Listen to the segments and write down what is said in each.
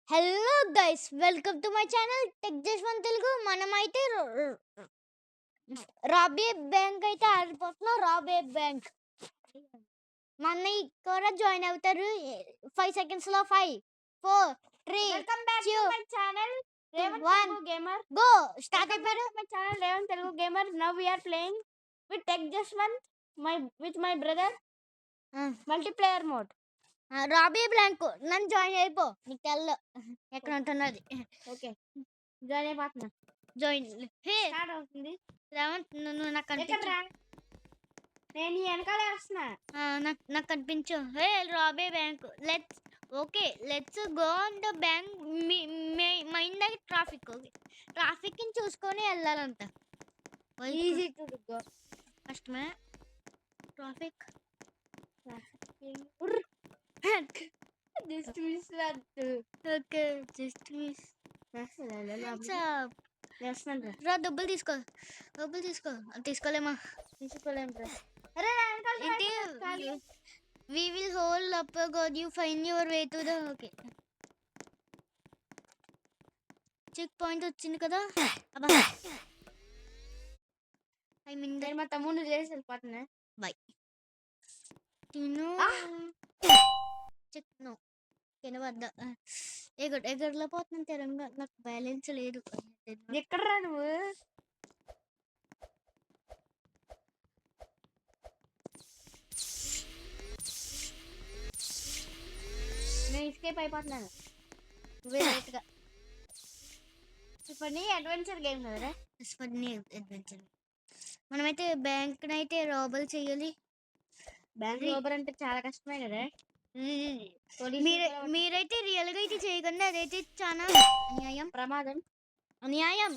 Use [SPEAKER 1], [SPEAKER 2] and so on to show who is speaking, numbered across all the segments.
[SPEAKER 1] Hello guys, welcome to my channel tech Jaswanth Telugu. మనమైతే రాబే bank అయితే ఆడిపోతున్నాం. రాబే బ్యాంక్ మన కూడా జాయిన్ అవుతారు 5 seconds లో. 5 4 3
[SPEAKER 2] welcome back to
[SPEAKER 1] 2
[SPEAKER 2] my channel Revanth
[SPEAKER 1] 1
[SPEAKER 2] Telugu gamer.
[SPEAKER 1] Go start
[SPEAKER 2] welcome back
[SPEAKER 1] అయిపోయారు.
[SPEAKER 2] To my channel Revanth Telugu gamer. Now we are playing with tech Jaswanth with my brother multiplayer mode.
[SPEAKER 1] Rob a bank నన్ను join అయిపో. నీకు తెల్ల ఎక్కడ ఉంటున్నది.
[SPEAKER 2] ఓకే, జాయిన్ అయిపోతున్నా.
[SPEAKER 1] Join hey
[SPEAKER 2] start అవుతుంది.
[SPEAKER 1] రేవంత్, నువ్వు నాకు
[SPEAKER 2] ఎక్కడ
[SPEAKER 1] కనిపించు.
[SPEAKER 2] రా? నేను ఈ వెనకాల వస్తున్నా.
[SPEAKER 1] నాకు కనిపించు. Hey rob a bank, let's go on the bank. Mind దగ్గర ట్రాఫిక్. ఓకే, ట్రాఫిక్ ని చూసుకొని వెళ్ళాలంట.
[SPEAKER 2] Easy to go.
[SPEAKER 1] కష్టమే ట్రాఫిక్.
[SPEAKER 2] జస్ట్ మిస్ లట్టు.
[SPEAKER 1] Okay, just miss.
[SPEAKER 2] చేస్తాను.
[SPEAKER 1] రా, డబ్బులు తీసుకోలేమా?
[SPEAKER 2] తీసుకోలేం రా. అరే నా వెనకాల
[SPEAKER 1] ఏంటి?
[SPEAKER 2] ఖాళీ.
[SPEAKER 1] We will hold up God you find your way to the. Okay, checkpoint వచ్చింది కదా. అబ్బా, ఐ మీన్
[SPEAKER 2] నేను మా తమ్ముడు చేసి వెళ్ళిపోతున్నా.
[SPEAKER 1] బై తిను చెక్ నో తినవద్ద. ఎగరలో పోతున్నాను తెలంగా. నాకు బ్యాలెన్స్ లేదు.
[SPEAKER 2] ఎక్కడ రా నువ్వు? నేను ఎస్కేప్ అయిపోతున్నాను.
[SPEAKER 1] నువ్వే రైట్గా.
[SPEAKER 2] ఇప్పుడు నీ అడ్వెంచర్ గేమ్ కదరా.
[SPEAKER 1] అడ్వెంచర్. మనమైతే బ్యాంక్ అయితే రాబల్ చేయాలి.
[SPEAKER 2] బ్యాంక్ లోపల అంటే చాలా కష్టమే కదా.
[SPEAKER 1] మీరైతే రియల్ గా అయితే చేయకండి. అదైతే చాలా అన్యాయం.
[SPEAKER 2] ప్రమాదం.
[SPEAKER 1] అన్యాయం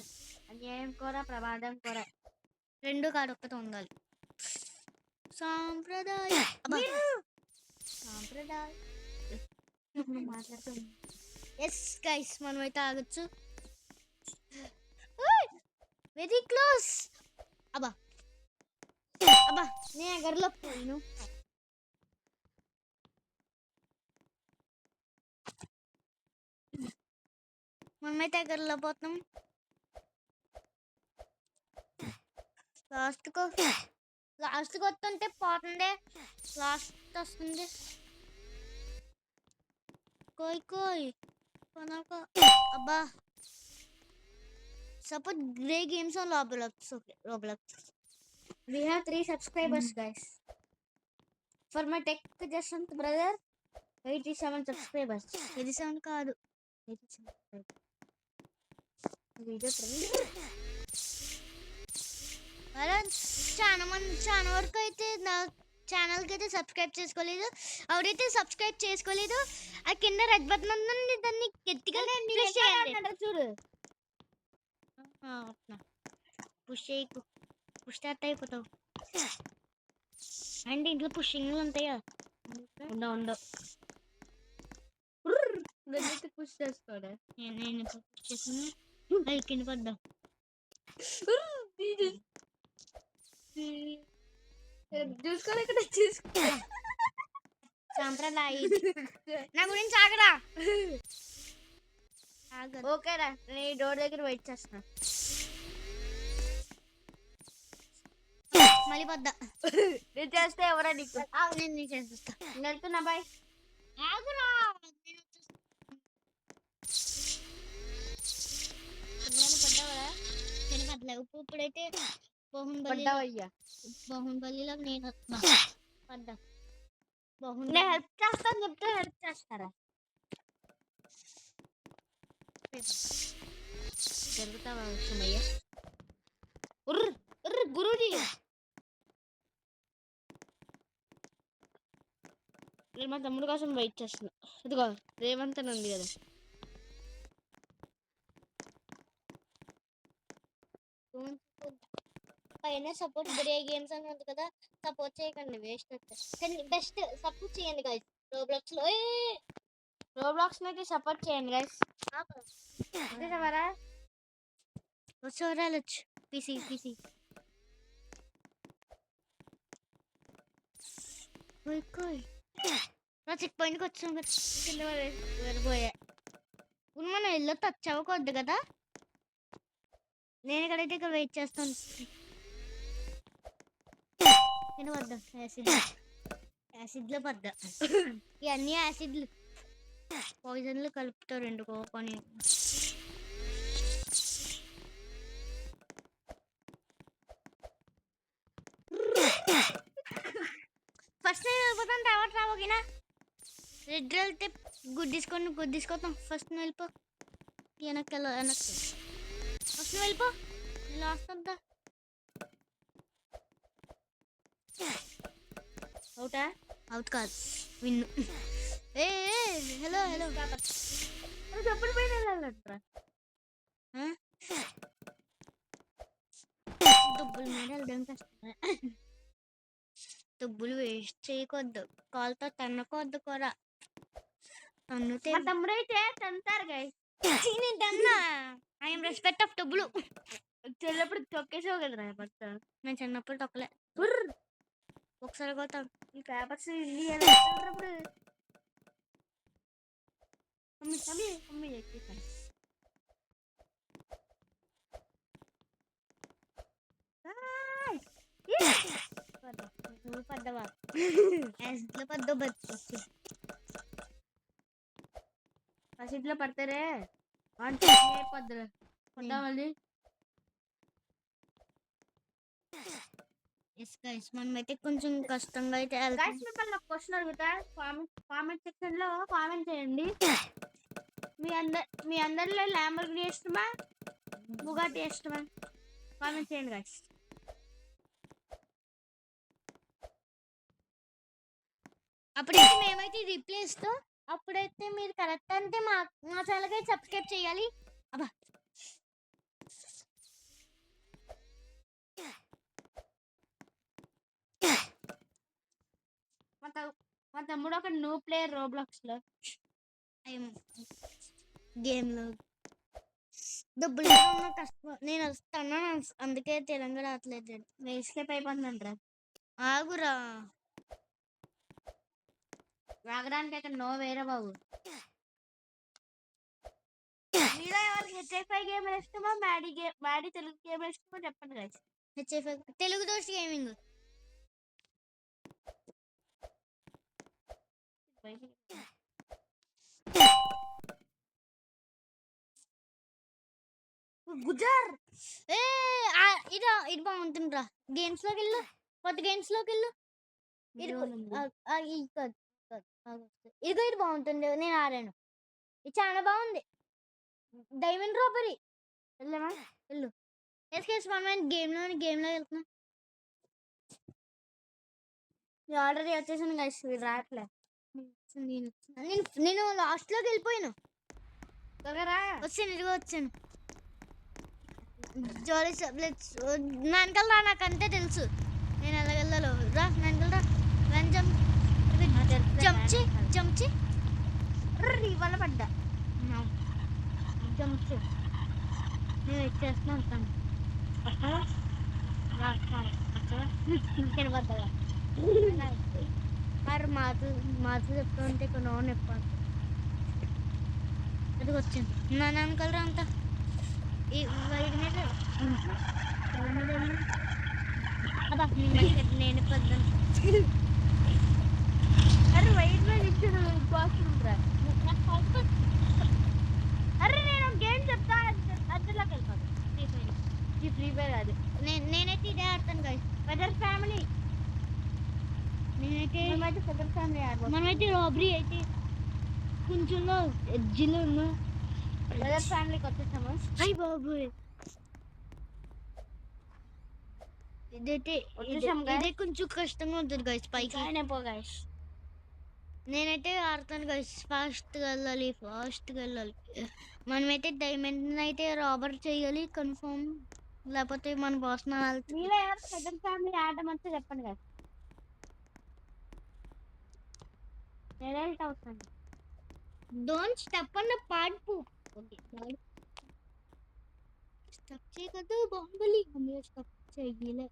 [SPEAKER 2] కూడా ప్రమాదం కూడా.
[SPEAKER 1] రెండు కాడొక్కతో ఉండాలి. సాంప్రదాయం.
[SPEAKER 2] మాట్లాడుతూ
[SPEAKER 1] ఎస్ గైస్, మనమైతే ఆగచ్చు. Very close. అబ్బా నేను ఎగరలో పోయిను. మనమైతే ఎగరలో పోతున్నాం. లాస్ట్కి వస్తుంటే పోతుండే. లాస్ట్ వస్తుంది. కోయ్ అబ్బా. Suppose grey games on Roblox. Okay, Roblox.
[SPEAKER 2] We have 3 subscribers, guys. For my tech Jaswant brother, 87 subscribers.
[SPEAKER 1] 87 కాదు,
[SPEAKER 2] 87. వీడియో
[SPEAKER 1] చాలా వరకు అయితే నా ఛానల్కి అయితే సబ్స్క్రైబ్ చేసుకోలేదు. ఎవరైతే సబ్స్క్రైబ్ చేసుకోలేదు ఆ కింద రెడ్ బటన్ ఉందండి, దాన్ని గట్టిగా ప్రెస్ చేయండి.
[SPEAKER 2] చూడు.
[SPEAKER 1] పుష్ స్టార్ట్ అయిపోతావు. అండ్ ఇంట్లో పుషింగ్లు ఉంటాయా? ఉండవు.
[SPEAKER 2] పుష్ చేసుకోడా.
[SPEAKER 1] నేను పుష్ చేసాను. అది కింద పడ్డా.
[SPEAKER 2] చూసుకోలే ఇక్కడ చూసుకో.
[SPEAKER 1] సాంప్రదాయ నా గురించి ఆగరా.
[SPEAKER 2] ఓకేరా, నేను డోర్ దగ్గర వెయిట్ చేస్తున్నా.
[SPEAKER 1] మళ్ళీ పడ్డా.
[SPEAKER 2] నేను చేస్తే ఎవరా నీకు?
[SPEAKER 1] నేను చేస్తా.
[SPEAKER 2] వెళ్తున్నా బాయ్.
[SPEAKER 1] ఆగురా. నేను పడ్డలేవు. ఇప్పుడైతే బాహుబలిలో నేను పడ్డా.
[SPEAKER 2] నేను హెల్ప్ చేస్తాను చెప్తే హెల్ప్ చేస్తారా?
[SPEAKER 1] జరుగుతావా సుమయ్య? గురుజీ,
[SPEAKER 2] నేను మా తమ్ముడు కోసం వెయిట్ చేస్తున్నా. ఇదిగో రేవంత్ అని ఉంది కదా.
[SPEAKER 1] పైన సపోర్ట్ గ్రే గేమ్స్ అని ఉంది కదా, సపోర్ట్ చేయకండి, వేస్ట్. కానీ బెస్ట్ సపోర్ట్ చేయండి గైస్.
[SPEAKER 2] రోబ్లాక్స్ అయితే సపోర్ట్ చేయండి గైస్. చూసావారా?
[SPEAKER 1] వచ్చి పీసీ చెక్ పాయింట్కి వచ్చాం కదా.
[SPEAKER 2] వెళ్ళిపోయా.
[SPEAKER 1] ఇప్పుడు మనం ఇల్లు టచ్ అవ్వకూడదు కదా. నేను ఇక్కడైతే ఇక్కడ వెయిట్ చేస్తాను. నేను వద్దా యాసిడ్లో పడ్డా. ఇవన్నీ యాసిడ్లు పాయిజన్లు కలుపుతారు ఎందుకో కానీ. ఫస్ట్ నేను వెళ్ళిపోతాను, తర్వాత రావోగినా. రెడ్ వెళ్తే గుద్దిసుకోతాం. ఫస్ట్ నువ్వు వెళ్ళిపో. వెనక్కి ఫస్ట్ నువ్వు వెళ్ళిపో. నేను లాస్ట్ అంతా
[SPEAKER 2] అవుటా?
[SPEAKER 1] అవుట్ కాదు, విన్ను. ఏ హలో
[SPEAKER 2] చెప్పులు పైన వెళ్ళాలంటరా?
[SPEAKER 1] దుబ్బుల మీద వెళ్ళడం కష్టమే. దుబ్బులు వేస్ట్ చేయకొద్దు, కాలుతో తన్నకొద్దు కూర. తన్నుతే
[SPEAKER 2] మా తమ్ముడు అయితే తంతారు గైస్.
[SPEAKER 1] నేను తన్నా. ఐఎమ్ రెస్పెక్ట్ ఆఫ్ డబ్బులు.
[SPEAKER 2] చెల్లప్పుడు తొక్కేసావు కదరా మొత్తం.
[SPEAKER 1] నేను చిన్నప్పుడు తొక్కలే, ఒకసారి కొత్తాను.
[SPEAKER 2] ఈ పేపర్స్ ఇల్లు ఇప్పుడు మమ్మీ ఎక్కేసాను.
[SPEAKER 1] నువ్వు పడ్డవా? యాసిడ్లో పడ్డావు బతుకు.
[SPEAKER 2] పసిట్లో పడతారే పద్దరు పడ్డా మళ్ళీ.
[SPEAKER 1] ఎస్ గైస్, మనమైతే కొంచెం కష్టంగా అయితే వెళ్తాం.
[SPEAKER 2] గైస్ మిమ్మల్ని ఒక క్వశ్చన్ అడుగుతా, కామెంట్ సెక్షన్ లో కామెంట్ చేయండి. మీ అందరిలో ల్యాంబోర్గిని ఇష్టమా, బుగాటి ఇష్టమా? కామెంట్ చేయండి గైస్.
[SPEAKER 1] అప్పుడైతే మేమైతే రీప్లేస్తో, అప్పుడైతే మీరు కరెక్ట్ అంటే మా ఛానల్కి సబ్స్క్రైబ్ చేయాలి. అబ్బా
[SPEAKER 2] మా తమ్ముడు ఒక న్యూ ప్లేయర్ రోబ్లాక్స్ లో.
[SPEAKER 1] గేమ్లో డబ్బులు కష్టం. నేను వస్తాను, అందుకే తెలంగాణ రావట్లేదు.
[SPEAKER 2] ఎస్కేప్ అయిపోతుందంటారా?
[SPEAKER 1] ఆగురా,
[SPEAKER 2] రాగడానికి అక్కడ నో వేరే బాబు. మీలో ఎవరికి హెచ్ఐ గేమ్ ఇష్టమో, మ్యాడీ తెలుగు గేమ్ ఇష్టమో చెప్పండి గైస్.
[SPEAKER 1] హెచ్ఎఫ్ తెలుగు దోషి గేమింగ్.
[SPEAKER 2] గుజర్
[SPEAKER 1] ఇది బాగుంటుందిరా. గేమ్స్ లోకి వెళ్ళు, కొత్త గేమ్స్ లోకి వెళ్ళు. ఇదిగో ఇది బాగుంటుంది, నేను ఆడాను. ఇది చాలా బాగుంది. Diamond robbery. వెళ్ళమా? వెళ్ళు. ఎస్కేస్ మనం గేమ్లో వెళ్తున్నా.
[SPEAKER 2] ఆల్రెడీ వచ్చేసాను గైస్, రావట్లే.
[SPEAKER 1] నేను లాస్ట్ లోకి వెళ్ళిపోయాను.
[SPEAKER 2] త్వరగా
[SPEAKER 1] వచ్చాను, ఇదిగో వచ్చాను. జాలీ నాన్నకల్ రా, నాకు అంతే తెలుసు నేను ఎలాగెళ్ళాలో. రా నాన్నకల్ రా. జంప్చి
[SPEAKER 2] వల్ల పడ్డా.
[SPEAKER 1] జంప్చి నేను ఇచ్చేస్తున్నాను. మరి మాటలు చెప్తుంటే ఇక్కడ నో చెప్పాను. అది వచ్చింది నా నాన్నకల్ రా అంతా. ఈ వైర్ మీద అబ్బా నేను పొద్దున.
[SPEAKER 2] అరే వైట్ మీద ఇచ్చాను బాక్స్. అరే నేను గేమ్ చెప్తా, అందులోకి వెళ్ళిపోదు. ఫ్రీ ఫైర్ అది.
[SPEAKER 1] నేనైతే ఇదే ఆడతాను గైస్.
[SPEAKER 2] Weather family.
[SPEAKER 1] నేనైతే
[SPEAKER 2] వెదర్ ఫ్యామిలీ ఆడతాను.
[SPEAKER 1] మనమైతే రాబరీ అయితే కొంచెం ఎడ్జిలో ఉన్నా.
[SPEAKER 2] వెదర్ ఫ్యామిలీకి వచ్చేసాము.
[SPEAKER 1] అయ్యి బాబోయ్, ఇదైతే ఇదే కొంచెం కష్టంగా ఉంటుంది గైస్. పైకి
[SPEAKER 2] గైస్
[SPEAKER 1] నేనైతే ఆడతాను గైస్. ఫాస్ట్గా వెళ్ళాలి. మనమైతే డైమండ్ అయితే రాబర్ చేయాలి కన్ఫర్మ్, లేకపోతే మన బాస్
[SPEAKER 2] మీలో ఎవరు వెదర్ ఫ్యామిలీ ఆడమంటే చెప్పండి గైస్. అవుతాను.
[SPEAKER 1] Don't step on the part పోop. స్టెప్ చేయకదు బాహుబలి. స్టెప్ చేయలే,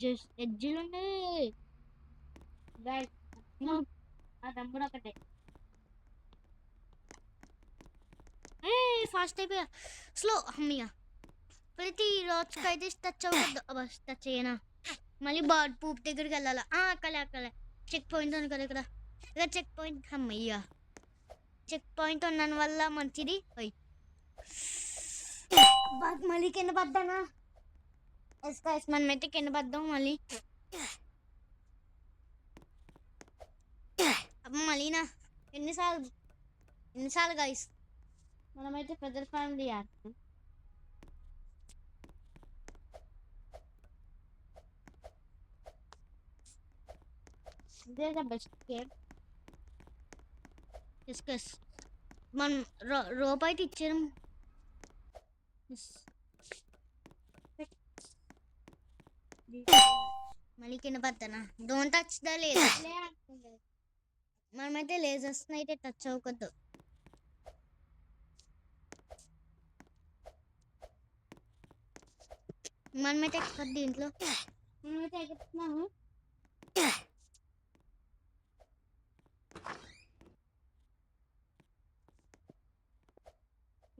[SPEAKER 1] జస్ట్ ఎడ్జ్లోనే
[SPEAKER 2] గైస్ ఆ తమ్ముడు ఒకటే.
[SPEAKER 1] ఫాస్ట్ అయిపోయా స్లో అమ్మయ్య ప్రతి రోజుకి అయితే టచ్ అవ్వద్దు అబ్బా టచ్ చేయనా మళ్ళీ బాడ్ పూప్ దగ్గరికి వెళ్ళాలా అక్కలే చెక్ పాయింట్ ఉంది కదా ఇక్కడ చెక్ పాయింట్ అమ్మయ్య చెక్ పాయింట్ ఉన్నాను వల్ల మంచిది అయ్యి మళ్ళీ కింద పడ్డానా ఎస్ మనమైతే కింద పడ్డాం మళ్ళీ మళ్ళీనా ఎన్నిసార్లు గైస్
[SPEAKER 2] మనమైతే పెద్ద ఫ్యామిలీ ఆడుతాం. ఇదే ద బెస్ట్ గేమ్.
[SPEAKER 1] డిస్కస్ మనం రోప్ అయితే ఇచ్చారు మళ్ళీ కింద పడతానా డోంట్ టచ్ ద లేజర్స్ మనమైతే లేజర్స్ అయితే టచ్ అవ్వకూడదు మనమైతే ఎక్స్పర్ట్ దీంట్లో
[SPEAKER 2] మనమైతే ఎగురుతున్నాము.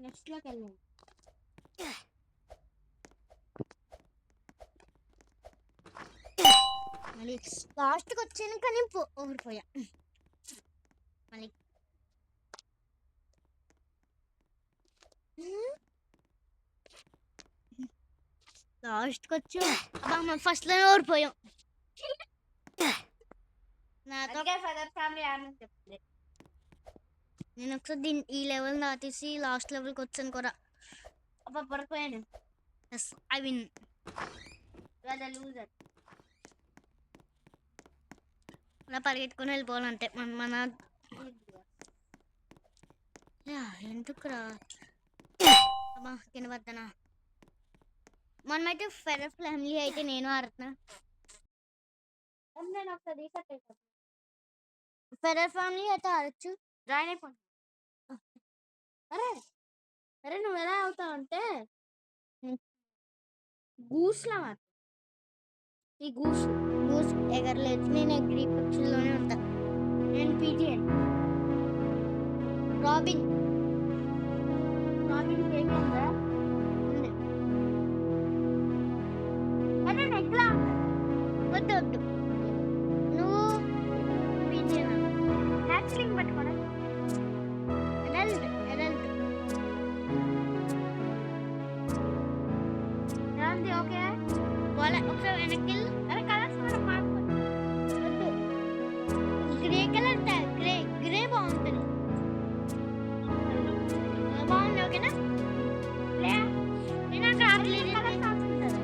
[SPEAKER 2] నెక్స్ట్ లోకి వెళ్ళాము.
[SPEAKER 1] మళ్ళీ లాస్ట్కి వచ్చాను కానీ ఓడిపోయా మళ్ళీ లాస్ట్కి వచ్చా అబ్బా ఫస్ట్లోనే ఓడిపోయాం నాతో
[SPEAKER 2] ఫెదర్ ఫ్యామిలీ ఆడని చెప్తుంది.
[SPEAKER 1] నేను ఒకసారి ఈ లెవెల్ దాటేసి లాస్ట్ లెవెల్కి వచ్చాను కూడా
[SPEAKER 2] అబ్బా పడిపోయాను.
[SPEAKER 1] Yes I win
[SPEAKER 2] loser.
[SPEAKER 1] అలా పరిగెత్తుకొని వెళ్ళిపోవాలంటే మన ఎందుకురా అమ్మా కింద పడ్డానా మనమైతే ఫెదర్ ఫ్యామిలీ అయితే నేను ఆడుతున్నా
[SPEAKER 2] నేను ఒకసారి రీసెట్ అయిపోతాను.
[SPEAKER 1] ఫెదర్ ఫ్యామిలీ అయితే ఆడచ్చు
[SPEAKER 2] జాయిన్ అయిపోతాను. అరే నువ్వు ఎలా అవుతావు అంటే గూస్లా మాట.
[SPEAKER 1] ఈ గూస్ ఎగరలేదు నేను ఎగ్రీ పక్షుల్లోనే ఉంటా
[SPEAKER 2] నేను పీజిఎన్
[SPEAKER 1] రాబిన్
[SPEAKER 2] బేబీ ఉందా?
[SPEAKER 1] ఉంది
[SPEAKER 2] అరే నేను ఎట్లా
[SPEAKER 1] వద్దు నువ్వు పిజియన్
[SPEAKER 2] హ్యాక్స్లింగ్ పట్టుకోరా.
[SPEAKER 1] ఎరల్ట్
[SPEAKER 2] ఎలాంటి ఓకే
[SPEAKER 1] వాళ్ళ ఒకసారి వెనక్కి
[SPEAKER 2] అరే కలర్స్ మనం మార్చుకోండి.
[SPEAKER 1] వద్దు గ్రే కలర్ గ్రే బాగుంటుంది బాగుంది ఓకేనా
[SPEAKER 2] లే
[SPEAKER 1] నేను అక్కడ ఆడలేదు
[SPEAKER 2] కలర్స్ మార్చుకుంటారు.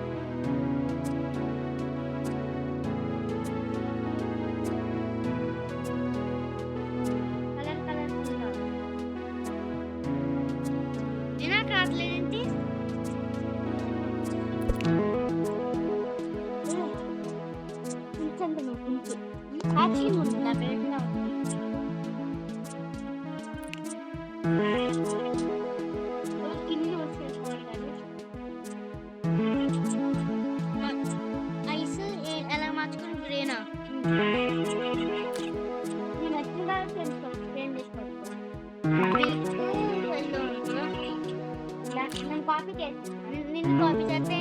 [SPEAKER 2] కలర్స్
[SPEAKER 1] నేను అక్కడ ఆడలేదేంటి
[SPEAKER 2] ఇంకంత నువ్వు హ్యాక్స్లింగ్ ఉంది నా పేరుగా ఉంది. కింద వచ్చేసుకోవాలి కానీ
[SPEAKER 1] ఐస్ ఎలా మార్చుకుని గ్రేనా
[SPEAKER 2] నేను నచ్చిందా తెలుసుకోవాలి. స్పెయిన్ చేసుకోవాలి. నేను కాపీ చేసి
[SPEAKER 1] నిన్ను కాపీ చేస్తే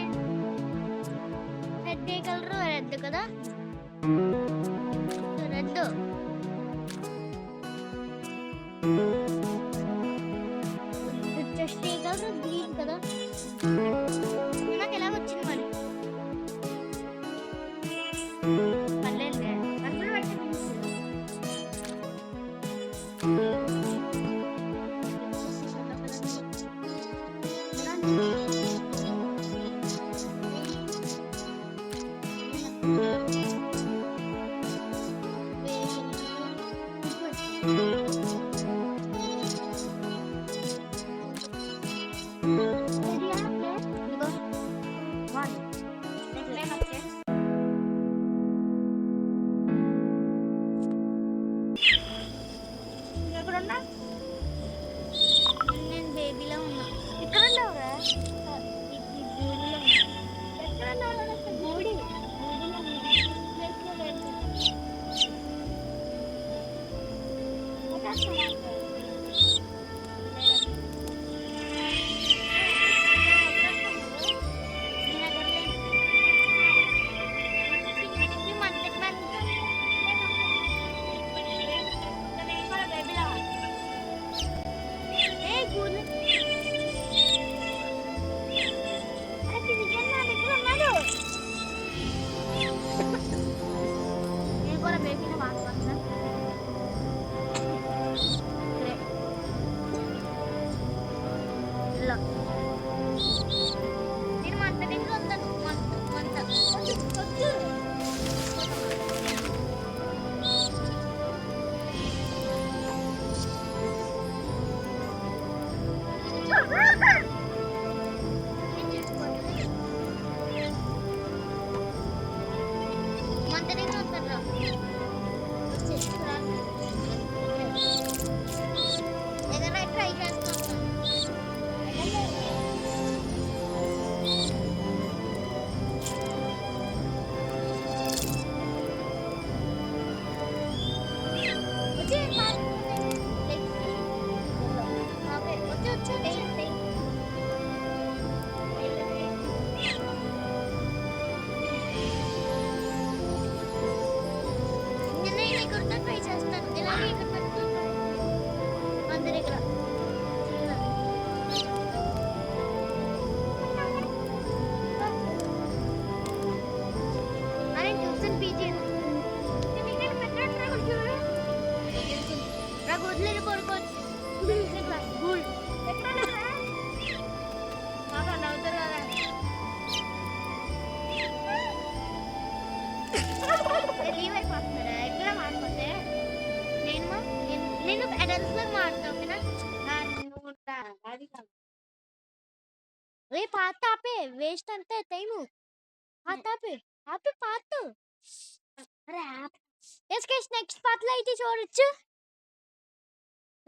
[SPEAKER 1] రెడ్ ఏ కలర్ రెడ్ కదా రెడ్ చెస్ట్ ఏ కలర్ గ్రీన్ కదా నాకు ఎలా వచ్చింది మరి
[SPEAKER 2] పర్లేదు అందులో పెట్టి
[SPEAKER 1] Thank you. నేను మంత దగ్గర ఉంటాను. మంత మంత దగ్గర ఉంటాను రా. ఏదైనా ట్రై చేస్తాను. ట్రై చేస్తాను. ఇలాగే ఇక్కడ పెట్టుకుంటాను అందరి దగ్గర. అరే ట్యూషన్ పీజీ నాకు వదిలేని పడుకోవచ్చు. గుడ్ బాగా నవ్వుతారు కదా. లీవ్ అయిపోతున్నారా ఎట్లా మారిపోతే? నేను అడల్ట్స్ లాగా మారుతా ఓకేనా? రే పాత ఆపే, వేస్ట్ అంతే టైము. పాత ఆపే ఆపే పాత. అరే నెక్స్ట్ పార్ట్లో అయితే చూడొచ్చు.